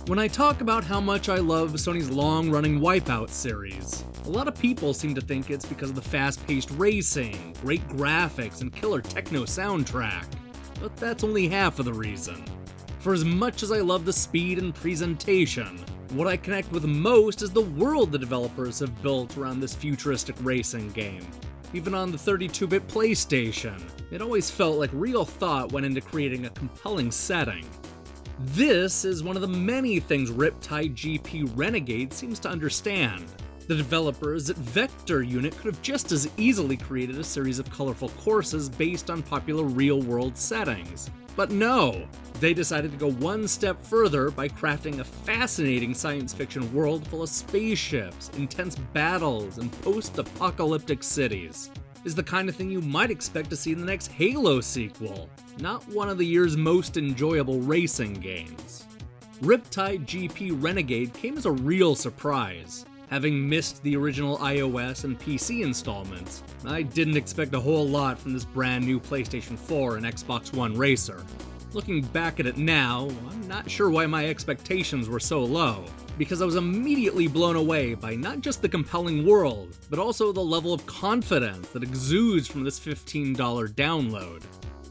When I talk about how much I love Sony's long-running Wipeout series, a lot of people seem to think it's because of the fast-paced racing, great graphics, and killer techno soundtrack. But that's only half of the reason. For as much as I love the speed and presentation, what I connect with most is the world the developers have built around this futuristic racing game. Even on the 32-bit PlayStation, it always felt like real thought went into creating a compelling setting. This is one of the many things Riptide GP Renegade seems to understand. The developers at Vector Unit could have just as easily created a series of colorful courses based on popular real-world settings. But no, they decided to go one step further by crafting a fascinating science fiction world full of spaceships, intense battles, and post-apocalyptic cities. Is the kind of thing you might expect to see in the next Halo sequel, not one of the year's most enjoyable racing games. Riptide GP Renegade came as a real surprise. Having missed the original iOS and PC installments, I didn't expect a whole lot from this brand new PlayStation 4 and Xbox One racer. Looking back at it now, I'm not sure why my expectations were so low, because I was immediately blown away by not just the compelling world, but also the level of confidence that exudes from this $15 download.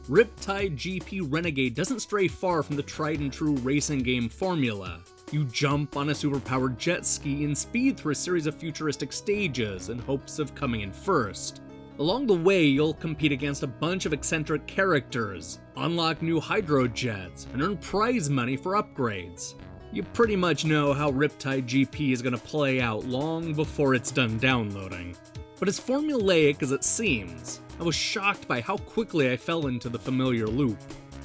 Riptide GP Renegade doesn't stray far from the tried and true racing game formula. You jump on a superpowered jet ski and speed through a series of futuristic stages in hopes of coming in first. Along the way, you'll compete against a bunch of eccentric characters, unlock new hydrojets, and earn prize money for upgrades. You pretty much know how Riptide GP is going to play out long before it's done downloading. But as formulaic as it seems, I was shocked by how quickly I fell into the familiar loop.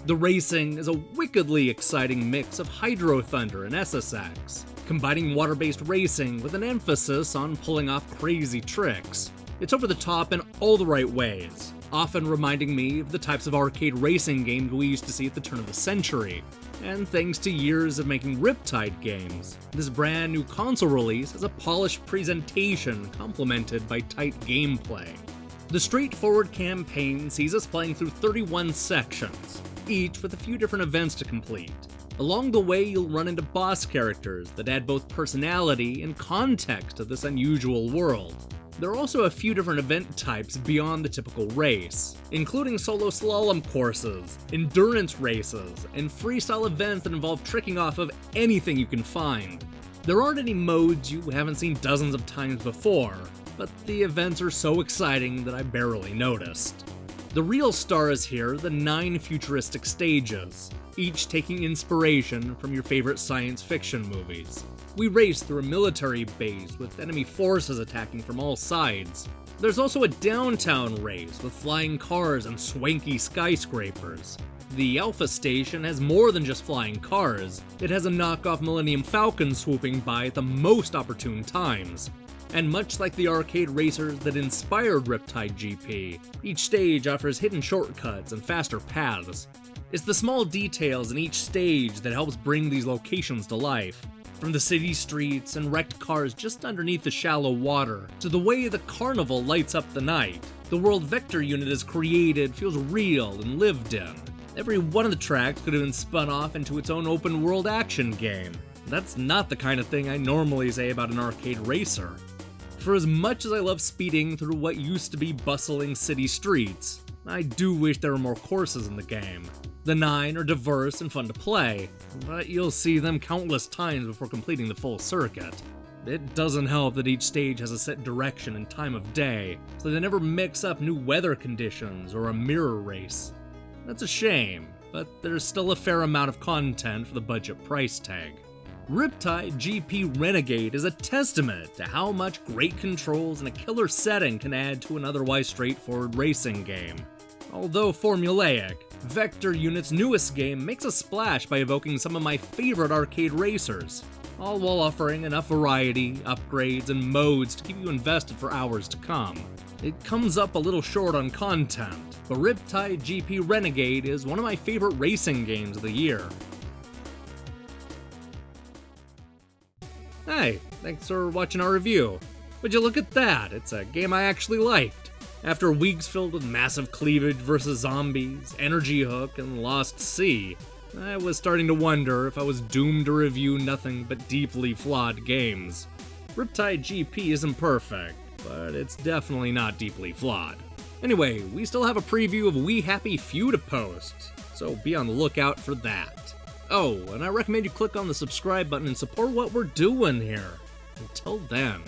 The racing is a wickedly exciting mix of Hydro Thunder and SSX, combining water-based racing with an emphasis on pulling off crazy tricks. It's over the top in all the right ways, often reminding me of the types of arcade racing games we used to see at the turn of the century. And thanks to years of making Riptide games, this brand new console release has a polished presentation complemented by tight gameplay. The straightforward campaign sees us playing through 31 sections, each with a few different events to complete. Along the way, you'll run into boss characters that add both personality and context to this unusual world. There are also a few different event types beyond the typical race, including solo slalom courses, endurance races, and freestyle events that involve tricking off of anything you can find. There aren't any modes you haven't seen dozens of times before, but the events are so exciting that I barely noticed. The real star is here, the 9 futuristic stages, each taking inspiration from your favorite science fiction movies. We race through a military base with enemy forces attacking from all sides. There's also a downtown race with flying cars and swanky skyscrapers. The Alpha Station has more than just flying cars. It has a knockoff Millennium Falcon swooping by at the most opportune times. And much like the arcade racers that inspired Riptide GP, each stage offers hidden shortcuts and faster paths. It's the small details in each stage that helps bring these locations to life. From the city streets and wrecked cars just underneath the shallow water, to the way the carnival lights up the night, the world Vector Unit has created feels real and lived in. Every one of the tracks could have been spun off into its own open-world action game. That's not the kind of thing I normally say about an arcade racer. For as much as I love speeding through what used to be bustling city streets, I do wish there were more courses in the game. The 9 are diverse and fun to play, but you'll see them countless times before completing the full circuit. It doesn't help that each stage has a set direction and time of day, so they never mix up new weather conditions or a mirror race. That's a shame, but there's still a fair amount of content for the budget price tag. Riptide GP Renegade is a testament to how much great controls and a killer setting can add to an otherwise straightforward racing game. Although formulaic, Vector Unit's newest game makes a splash by evoking some of my favorite arcade racers, all while offering enough variety, upgrades, and modes to keep you invested for hours to come. It comes up a little short on content, but Riptide GP Renegade is one of my favorite racing games of the year. Hey, thanks for watching our review. Would you look at that? It's a game I actually liked. After weeks filled with massive cleavage versus zombies, Energy Hook, and Lost Sea, I was starting to wonder if I was doomed to review nothing but deeply flawed games. Riptide GP isn't perfect, but it's definitely not deeply flawed. Anyway, we still have a preview of We Happy Few to post, so be on the lookout for that. Oh, and I recommend you click on the subscribe button and support what we're doing here. Until then.